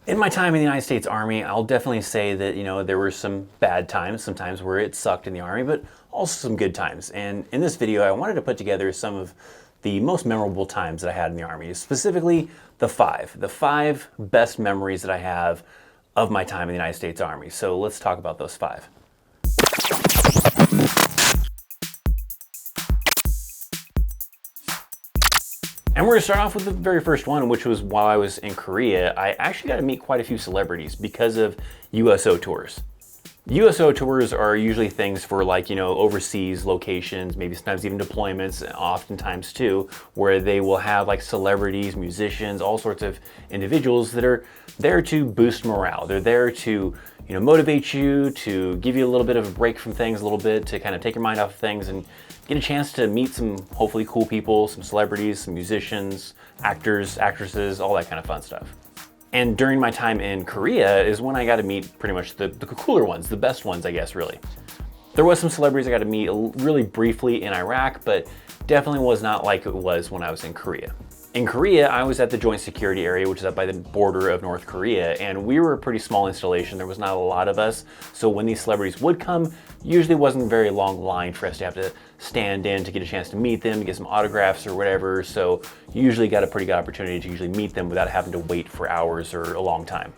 In my time in the United States Army, I'll definitely say that, there were some bad times, some times where it sucked in the Army, but also some good times. And in this video, I wanted to put together some of the most memorable times that I had in the Army, specifically the five best memories that I have of my time in the United States Army. So let's talk about those five. And we're gonna start off with the very first one, which was while I was in Korea. I actually got to meet quite a few celebrities because of USO tours. USO tours are usually things for overseas locations, maybe sometimes even deployments, oftentimes too, where they will have like celebrities, musicians, all sorts of individuals that are there to boost morale. They're there to motivate you, to give you a little bit of a break from things a little bit, to kind of take your mind off of things and get a chance to meet some hopefully cool people, some celebrities, some musicians, actors, actresses, all that kind of fun stuff. And during my time in Korea is when I got to meet pretty much the cooler ones, the best ones, I guess, really. There was some celebrities I got to meet really briefly in Iraq, but definitely was not like it was when I was in Korea. In Korea, I was at the Joint Security Area, which is up by the border of North Korea, and we were a pretty small installation. There was not a lot of us, so when these celebrities would come, usually wasn't a very long line for us to have to stand in to get a chance to meet them, to get some autographs or whatever, so you usually got a pretty good opportunity to usually meet them without having to wait for hours or a long time.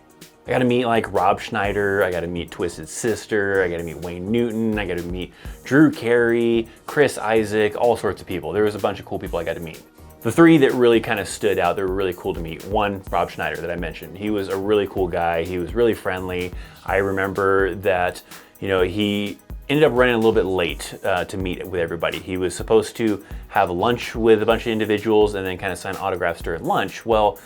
I got to meet like Rob Schneider, I got to meet Twisted Sister, I got to meet Wayne Newton, I got to meet Drew Carey, Chris Isaac, all sorts of people. There was a bunch of cool people I got to meet. The three that really kind of stood out, they were really cool to meet. One, Rob Schneider that I mentioned. He was a really cool guy. He was really friendly. I remember that, he ended up running a little bit late to meet with everybody. He was supposed to have lunch with a bunch of individuals and then kind of sign autographs during lunch. Well,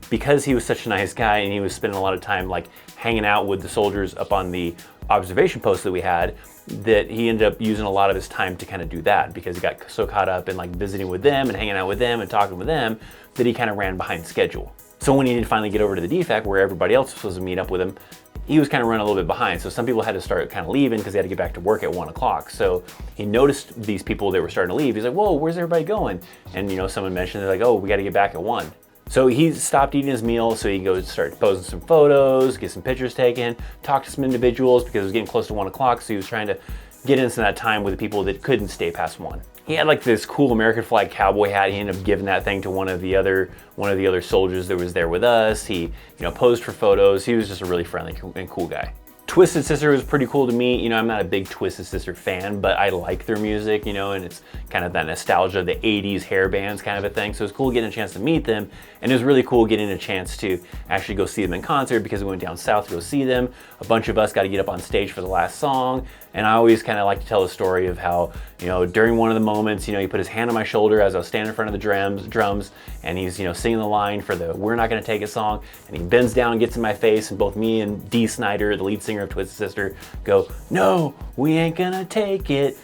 because he was such a nice guy and he was spending a lot of time like hanging out with the soldiers up on the observation post that we had, that he ended up using a lot of his time to kind of do that because he got so caught up in like visiting with them and hanging out with them and talking with them that he kind of ran behind schedule. So when he did finally get over to the DFAC where everybody else was supposed to meet up with him, he was kind of running a little bit behind. So some people had to start kind of leaving because they had to get back to work at 1 o'clock. So he noticed these people that were starting to leave. He's like, whoa, where's everybody going? And someone mentioned, they're like, oh, we got to get back at 1. So he stopped eating his meal so he can go start posing some photos, get some pictures taken, talk to some individuals because it was getting close to 1 o'clock. So he was trying to get into that time with the people that couldn't stay past 1. He had like this cool American flag cowboy hat. He ended up giving that thing to one of the other soldiers that was there with us. He, posed for photos. He was just a really friendly and cool guy. Twisted Sister was pretty cool to meet. I'm not a big Twisted Sister fan, but I like their music, and it's kind of that nostalgia, the 80s hair bands kind of a thing. So it was cool getting a chance to meet them. And it was really cool getting a chance to actually go see them in concert because we went down south to go see them. A bunch of us got to get up on stage for the last song. And I always kind of like to tell the story of how, during one of the moments, he put his hand on my shoulder as I was standing in front of the drums, and he's, singing the line for the We're Not Gonna Take It song, and he bends down and gets in my face, and both me and Dee Snider, the lead singer of Twisted Sister, go, no, we ain't gonna take it.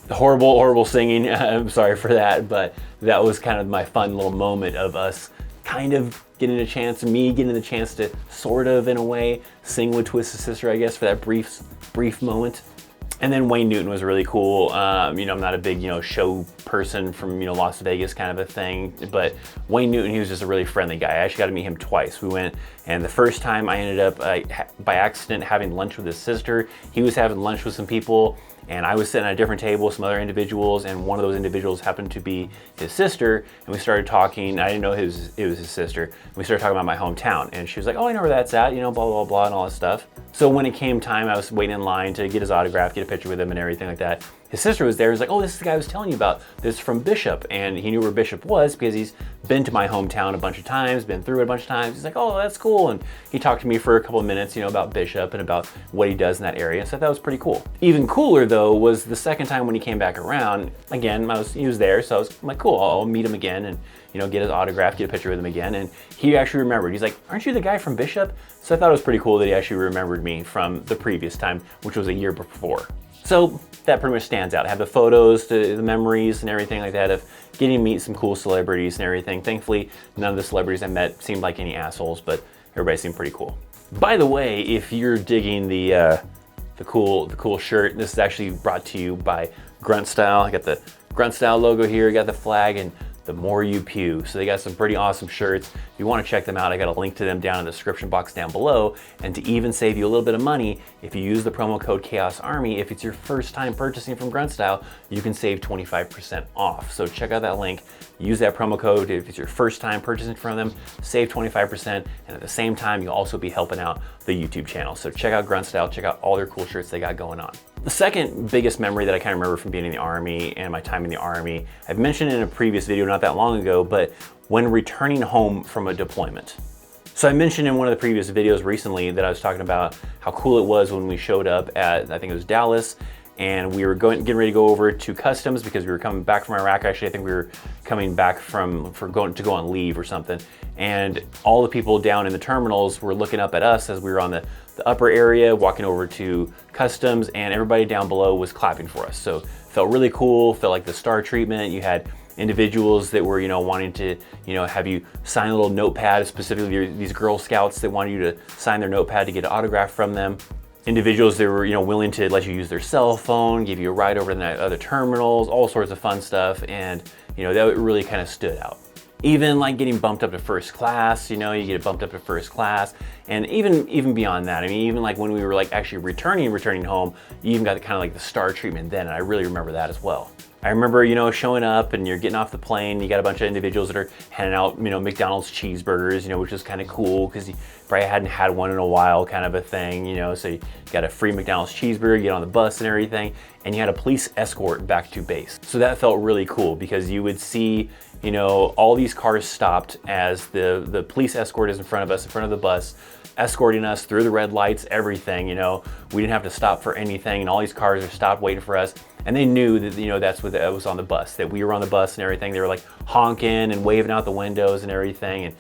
Horrible singing, I'm sorry for that, but that was kind of my fun little moment of us kind of getting a chance, me getting the chance to sort of, in a way, sing with Twisted Sister, I guess, for that brief moment. And then Wayne Newton was really cool. I'm not a big, show person from, Las Vegas kind of a thing, but Wayne Newton, he was just a really friendly guy. I actually got to meet him twice. We went, and the first time I ended up by accident having lunch with his sister. He was having lunch with some people, and I was sitting at a different table with some other individuals, and one of those individuals happened to be his sister, and we started talking. I didn't know it was his sister. And we started talking about my hometown, and she was like, oh, I know where that's at, blah, blah, blah, and all that stuff. So when it came time, I was waiting in line to get his autograph, get a picture with him and everything like that. His sister was there. He was like, oh, this is the guy I was telling you about. This is from Bishop. And he knew where Bishop was because he's been to my hometown a bunch of times, been through it a bunch of times. He's like, oh, that's cool. And he talked to me for a couple of minutes, about Bishop and about what he does in that area. So that was pretty cool. Even cooler, though, was the second time when he came back around. Again, he was there. So I'm like, cool, I'll meet him again and, get his autograph, get a picture with him again. And he actually remembered. He's like, aren't you the guy from Bishop? So I thought it was pretty cool that he actually remembered me from the previous time, which was a year before. So that pretty much stands out. I have the photos, the memories and everything like that of getting to meet some cool celebrities and everything. Thankfully, none of the celebrities I met seemed like any assholes, but everybody seemed pretty cool. By the way, if you're digging the cool shirt, this is actually brought to you by Grunt Style. I got the Grunt Style logo here, got the flag, and the more you pew. So they got some pretty awesome shirts. If you want to check them out, I got a link to them down in the description box down below. And to even save you a little bit of money, if you use the promo code Chaos Army, if it's your first time purchasing from Grunt Style, you can save 25% off. So check out that link, use that promo code. If it's your first time purchasing from them, save 25%. And at the same time, you'll also be helping out the YouTube channel. So check out Grunt Style, check out all their cool shirts they got going on. The second biggest memory that I kind of remember from being in the Army and my time in the Army, I've mentioned in a previous video not that long ago, but when returning home from a deployment. So I mentioned in one of the previous videos recently that I was talking about how cool it was when we showed up at, I think it was Dallas, and we were getting ready to go over to customs because we were coming back from Iraq. Actually, I think we were coming back to go on leave or something. And all the people down in the terminals were looking up at us as we were on the upper area, walking over to customs, and everybody down below was clapping for us. So it felt really cool, felt like the star treatment. You had individuals that were, wanting to, have you sign a little notepad, specifically these Girl Scouts that wanted you to sign their notepad to get an autograph from them. Individuals that were, willing to let you use their cell phone, give you a ride over to the other terminals, all sorts of fun stuff. And, that really kind of stood out. Even like getting bumped up to first class, you get bumped up to first class. And even beyond that, I mean, even like when we were like actually returning home, you even got the kind of like the star treatment then. And I really remember that as well. I remember, showing up and you're getting off the plane, you got a bunch of individuals that are handing out, McDonald's cheeseburgers, which is kind of cool because you probably hadn't had one in a while kind of a thing, so you got a free McDonald's cheeseburger, get on the bus and everything, and you had a police escort back to base. So that felt really cool because you would see, all these cars stopped as the police escort is in front of us, in front of the bus, escorting us through the red lights, everything, we didn't have to stop for anything, and all these cars are stopped waiting for us. And they knew that, that's what that was on the bus, that we were on the bus and everything. They were like honking and waving out the windows and everything, and,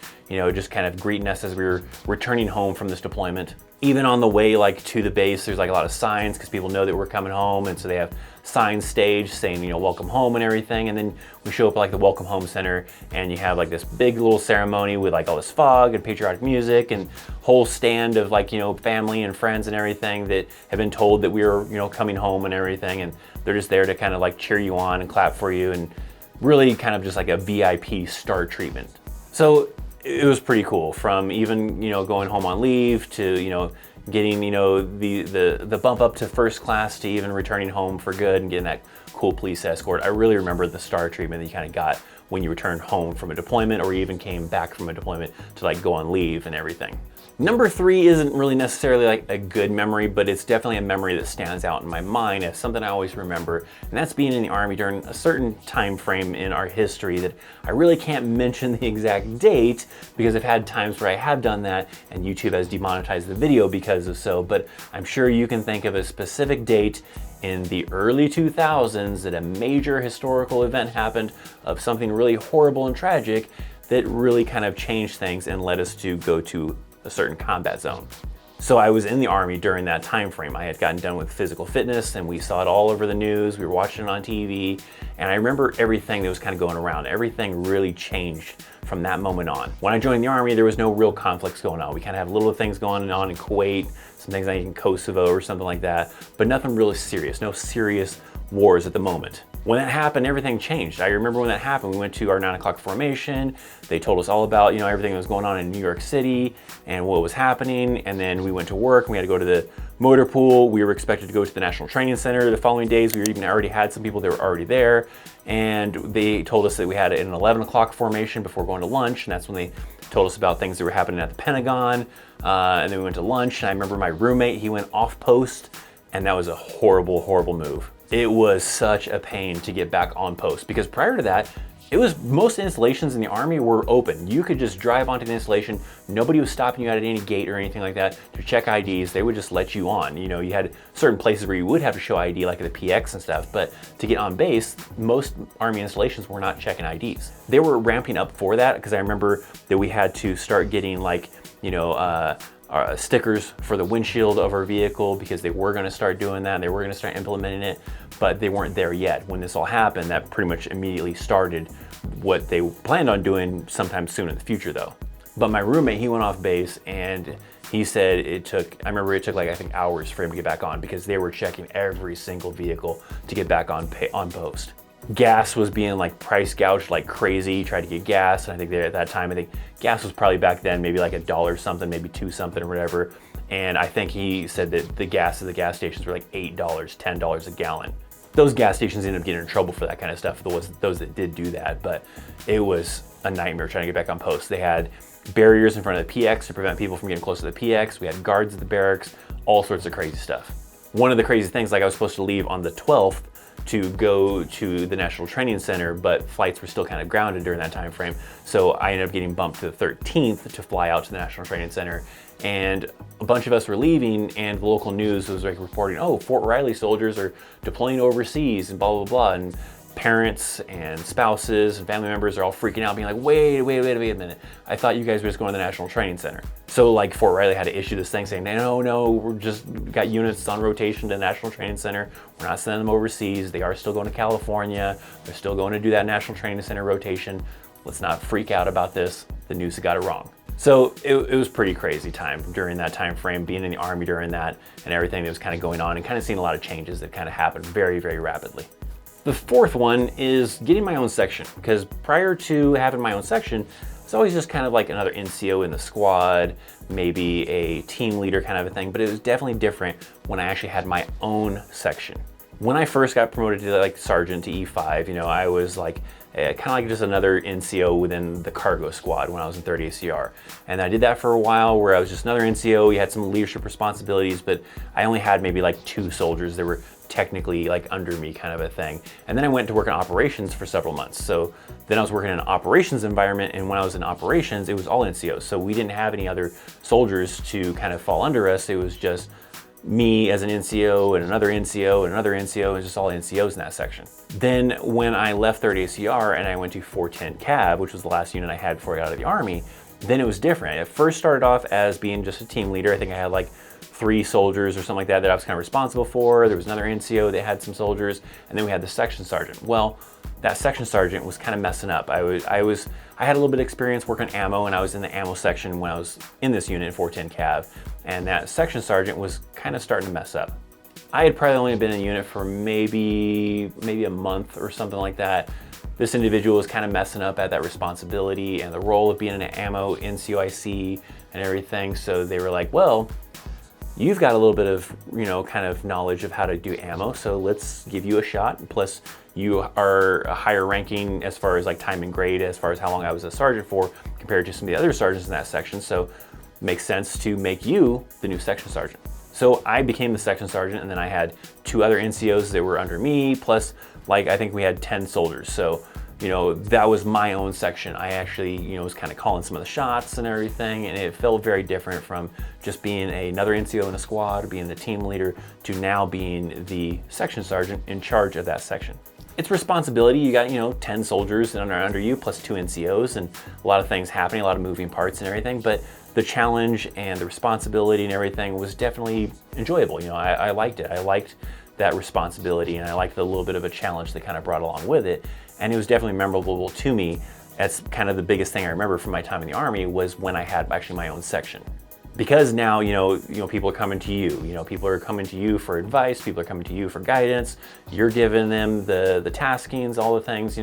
just kind of greeting us as we were returning home from this deployment. Even on the way like to the base, there's like a lot of signs because people know that we're coming home, and so they have signs staged saying, welcome home and everything. And then we show up at like the welcome home center, and you have like this big little ceremony with like all this fog and patriotic music and whole stand of like, family and friends and everything that have been told that we were, coming home and everything. And they're just there to kind of like cheer you on and clap for you, and really kind of just like a VIP star treatment. So it was pretty cool, from even, going home on leave to, getting, the bump up to first class to even returning home for good and getting that cool police escort. I really remember the star treatment that you kind of got when you returned home from a deployment or even came back from a deployment to like go on leave and everything. Number 3 isn't really necessarily like a good memory, but it's definitely a memory that stands out in my mind as something I always remember, and that's being in the Army during a certain time frame in our history that I really can't mention the exact date because I've had times where I have done that and YouTube has demonetized the video because of so, but I'm sure you can think of a specific date in the early 2000s that a major historical event happened of something really horrible and tragic that really kind of changed things and led us to go to a certain combat zone. So I was in the Army during that time frame. I had gotten done with physical fitness and we saw it all over the news. We were watching it on TV, and I remember everything that was kind of going around. Everything really changed from that moment on. When I joined the Army, there was no real conflicts going on. We kind of have little things going on in Kuwait, some things like in Kosovo or something like that, but nothing really serious, no serious wars at the moment. When that happened, everything changed. I remember when that happened, we went to our 9 o'clock formation. They told us all about, everything that was going on in New York City and what was happening. And then we went to work and we had to go to the motor pool. We were expected to go to the National Training Center the following days. We even already had some people that were already there. And they told us that we had an 11 o'clock formation before going to lunch. And that's when they told us about things that were happening at the Pentagon. And then we went to lunch. And I remember my roommate, he went off post, and that was a horrible, horrible move. It was such a pain to get back on post because prior to that, most installations in the Army were open. You could just drive onto the installation. Nobody was stopping you at any gate or anything like that to check IDs. They would just let you on. You had certain places where you would have to show ID, like at the PX and stuff, but to get on base, most Army installations were not checking IDs. They were ramping up for that because I remember that we had to start getting like, stickers for the windshield of our vehicle because they were going to start doing that and they were going to start implementing it, but they weren't there yet. When this all happened, that pretty much immediately started what they planned on doing sometime soon in the future though. But my roommate, he went off base and he said I remember it took like I think hours for him to get back on because they were checking every single vehicle to get back on post. gas was being like price gouged like crazy. Tried to get gas, and I think at that time, I think gas was probably back then maybe like $1 something, maybe 2 something or whatever. And I think he said that the gas at the gas stations were like $8, $10 a gallon. Those gas stations ended up getting in trouble for that kind of stuff, those that did do that, but it was a nightmare trying to get back on post. They had barriers in front of the PX to prevent people from getting close to the PX. We had guards at the barracks, all sorts of crazy stuff. One of the crazy things, like I was supposed to leave on the 12th to go to the National Training Center, but flights were still kind of grounded during that time frame. So I ended up getting bumped to the 13th to fly out to the National Training Center. And a bunch of us were leaving, and the local news was like reporting, oh, Fort Riley soldiers are deploying overseas and blah, blah, blah. And parents and spouses and family members are all freaking out, being like, wait a minute. I thought you guys were just going to the National Training Center. So like Fort Riley had to issue this thing saying, no, we're just got units on rotation to the National Training Center. We're not sending them overseas. They are still going to California. They're still going to do that National Training Center rotation. Let's not freak out about this. The news got it wrong. So it was pretty crazy time during that time frame, being in the Army during that and everything that was kind of going on, and kind of seeing a lot of changes that kind of happened very, very rapidly. The fourth one is getting my own section, because prior to having my own section, it's always just kind of like another NCO in the squad, maybe a team leader kind of a thing, but it was definitely different when I actually had my own section. When I first got promoted to like sergeant to E5, I was like kind of like just another NCO within the cargo squad when I was in 30 ACR. And I did that for a while, where I was just another NCO. We had some leadership responsibilities, but I only had maybe like 2 soldiers that were technically like under me kind of a thing. And then I went to work in operations for several months. So then I was working in an operations environment, and when I was in operations, it was all NCOs. So we didn't have any other soldiers to kind of fall under us. It was just me as an NCO and another NCO and another NCO, and just all NCOs in that section. Then when I left 30 ACR and I went to 410 Cav, which was the last unit I had before I got out of the Army, then it was different. It first started off as being just a team leader. I think I had like 3 soldiers or something like that I was kind of responsible for. There was another NCO that had some soldiers, and then we had the section sergeant. Well, that section sergeant was kind of messing up. I had a little bit of experience working ammo, and I was in the ammo section when I was in this unit in 410 Cav, and that section sergeant was kind of starting to mess up. I had probably only been in the unit for maybe a month or something like that. This individual was kind of messing up at that responsibility and the role of being an ammo NCOIC and everything. So they were like, well, you've got a little bit of, kind of knowledge of how to do ammo, so let's give you a shot. Plus, you are a higher ranking as far as like time and grade, as far as how long I was a sergeant for, compared to some of the other sergeants in that section. So it makes sense to make you the new section sergeant. So I became the section sergeant, and then I had 2 other NCOs that were under me, plus like I think we had 10 soldiers. So that was my own section. I actually, was kind of calling some of the shots and everything, and it felt very different from just being another NCO in a squad, being the team leader, to now being the section sergeant in charge of that section. It's responsibility. You got, 10 soldiers that are under you, plus 2 NCOs, and a lot of things happening, a lot of moving parts and everything, but the challenge and the responsibility and everything was definitely enjoyable. I liked it. I liked that responsibility, and I liked the little bit of a challenge that kind of brought along with it. And it was definitely memorable to me. That's kind of the biggest thing I remember from my time in the Army, was when I had actually my own section. Because now, people are coming to you. People are coming to you for advice. People are coming to you for guidance. You're giving them the taskings, all the things,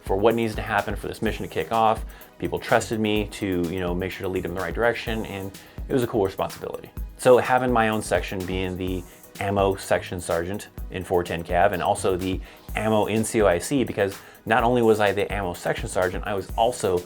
for what needs to happen for this mission to kick off. People trusted me to, make sure to lead them in the right direction, and it was a cool responsibility. So having my own section, being the ammo section sergeant in 410 Cav, and also the ammo NCOIC, because not only was I the ammo section sergeant, I was also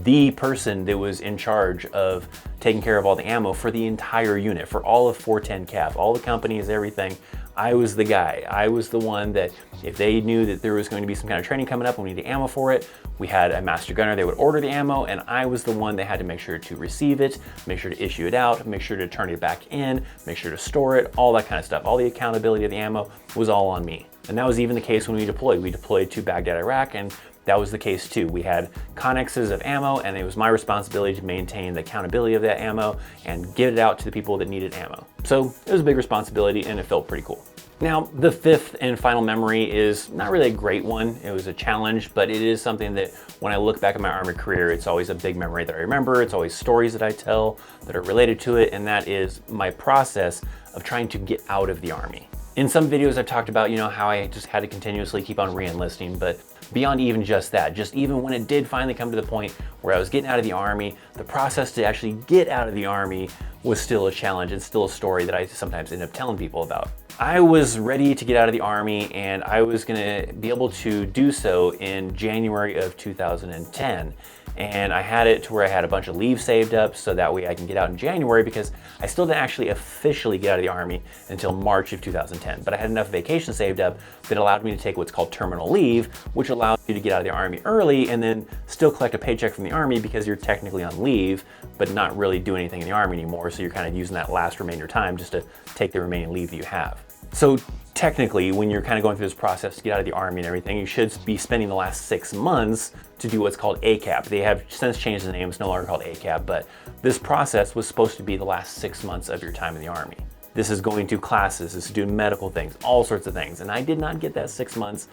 the person that was in charge of taking care of all the ammo for the entire unit, for all of 410 Cav, all the companies, everything. I was the guy. I was the one that if they knew that there was going to be some kind of training coming up and we needed ammo for it, we had a master gunner. They would order the ammo, and I was the one that had to make sure to receive it, make sure to issue it out, make sure to turn it back in, make sure to store it, all that kind of stuff. All the accountability of the ammo was all on me. And that was even the case when we deployed. We deployed to Baghdad, Iraq, and that was the case too. We had connexes of ammo, and it was my responsibility to maintain the accountability of that ammo and get it out to the people that needed ammo. So it was a big responsibility, and it felt pretty cool. Now, the 5th and final memory is not really a great one. It was a challenge, but it is something that when I look back at my Army career, it's always a big memory that I remember. It's always stories that I tell that are related to it, and that is my process of trying to get out of the Army. In some videos I've talked about, how I just had to continuously keep on re-enlisting, but beyond even just that, just even when it did finally come to the point where I was getting out of the Army, the process to actually get out of the Army was still a challenge and still a story that I sometimes end up telling people about. I was ready to get out of the Army, and I was gonna be able to do so in January of 2010. And I had it to where I had a bunch of leave saved up so that way I can get out in January, because I still didn't actually officially get out of the Army until March of 2010. But I had enough vacation saved up that allowed me to take what's called terminal leave, which allows you to get out of the Army early and then still collect a paycheck from the Army because you're technically on leave, but not really doing anything in the Army anymore. So you're kind of using that last remainder time just to take the remaining leave that you have. So technically, when you're kind of going through this process to get out of the Army and everything, you should be spending the last 6 months to do what's called ACAP. They have since changed the name, it's no longer called ACAP, but this process was supposed to be the last 6 months of your time in the Army. This is going to classes, this is doing medical things, all sorts of things, and I did not get that 6 months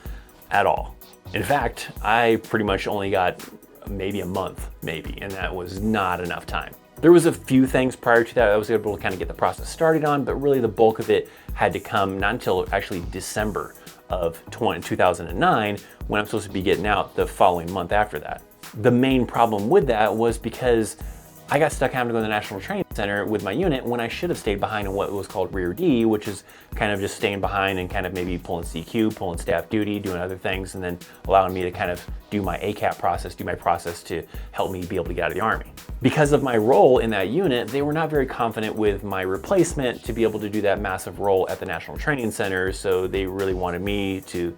at all. In fact, I pretty much only got maybe a month, and that was not enough time. There was a few things prior to that I was able to kind of get the process started on, but really the bulk of it had to come not until actually December of 2009, when I'm supposed to be getting out the following month after that. The main problem with that was because I got stuck having to go to the National Training Center with my unit when I should have stayed behind in what was called Rear D, which is kind of just staying behind and kind of maybe pulling CQ, pulling staff duty, doing other things, and then allowing me to kind of do my ACAP process, do my process to help me be able to get out of the Army. Because of my role in that unit, they were not very confident with my replacement to be able to do that massive role at the National Training Center, so they really wanted me to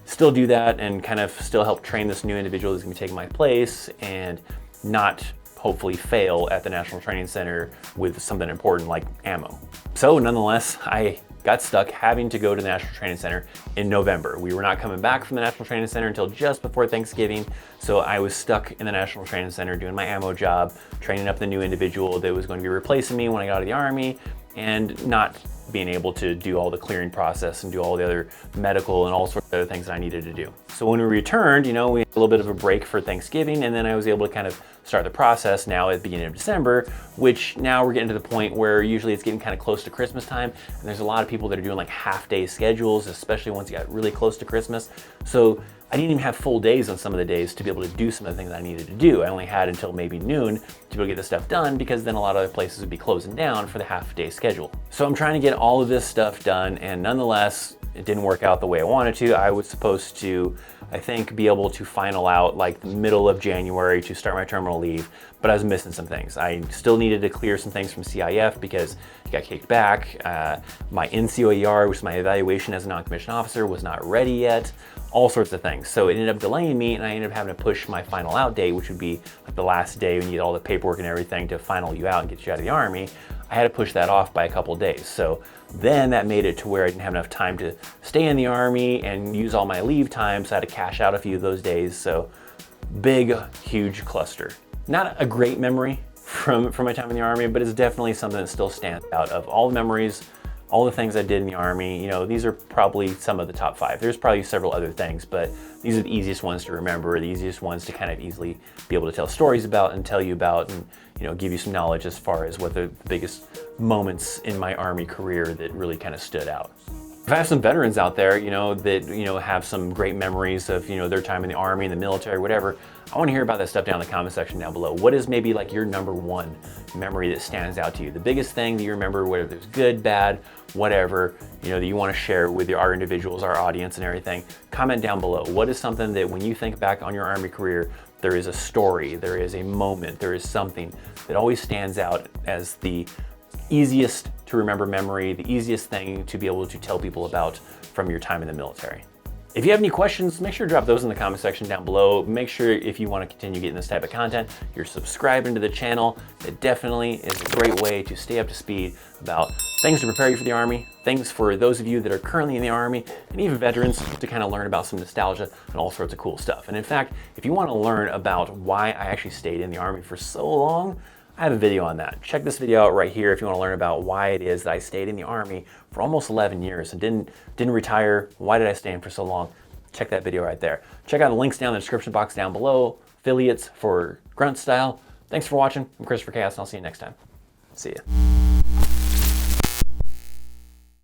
still do that and kind of still help train this new individual who's gonna be taking my place and not hopefully fail at the National Training Center with something important like ammo. So nonetheless, I got stuck having to go to the National Training Center in November. We were not coming back from the National Training Center until just before Thanksgiving, so I was stuck in the National Training Center doing my ammo job, training up the new individual that was going to be replacing me when I got out of the Army, and not being able to do all the clearing process and do all the other medical and all sorts of other things that I needed to do. So when we returned, we had a little bit of a break for Thanksgiving, and then I was able to kind of start the process now at the beginning of December, which now we're getting to the point where usually it's getting kind of close to Christmas time, and there's a lot of people that are doing like half-day schedules, especially once you got really close to Christmas. So I didn't even have full days on some of the days to be able to do some of the things I needed to do. I only had until maybe noon to be able to get this stuff done, because then a lot of other places would be closing down for the half-day schedule. So I'm trying to get all of this stuff done, and nonetheless, it didn't work out the way I wanted to. I was supposed to, I think, be able to final out like the middle of January to start my terminal leave, but I was missing some things. I still needed to clear some things from CIF because it got kicked back. My NCOER, which is my evaluation as a non-commissioned officer, was not ready yet. All sorts of things. So it ended up delaying me, and I ended up having to push my final out date, which would be like the last day when you get all the paperwork and everything to final you out and get you out of the Army. I had to push that off by a couple days. So then that made it to where I didn't have enough time to stay in the Army and use all my leave time, so I had to cash out a few of those days. So big, huge cluster. Not a great memory from my time in the Army, but it's definitely something that still stands out. Of all the memories, all the things I did in the Army, these are probably some of the top 5. There's probably several other things, but these are the easiest ones to remember, the easiest ones to kind of easily be able to tell stories about and tell you about, and give you some knowledge as far as what the biggest moments in my Army career that really kind of stood out. If I have some veterans out there, that, have some great memories of, their time in the Army, in the military, whatever, I want to hear about that stuff down in the comment section down below. What is maybe like your #1 memory that stands out to you? The biggest thing that you remember, whether it's good, bad, whatever, that you want to share with our individuals, our audience and everything. Comment down below. What is something that when you think back on your Army career, there is a story, there is a moment, there is something that always stands out as the easiest to remember memory, the easiest thing to be able to tell people about from your time in the military. If you have any questions, make sure to drop those in the comment section down below. Make sure, if you want to continue getting this type of content, you're subscribing to the channel. It definitely is a great way to stay up to speed about things to prepare you for the Army, things for those of you that are currently in the Army, and even veterans to kind of learn about some nostalgia and all sorts of cool stuff. And in fact, if you want to learn about why I actually stayed in the Army for so long, I have a video on that. Check this video out right here if you want to learn about why it is that I stayed in the Army for almost 11 years and didn't retire. Why did I stay in for so long? Check that video right there. Check out the links down in the description box down below. Affiliates for Grunt Style. Thanks for watching. I'm Christopher Chaos, and I'll see you next time. See ya.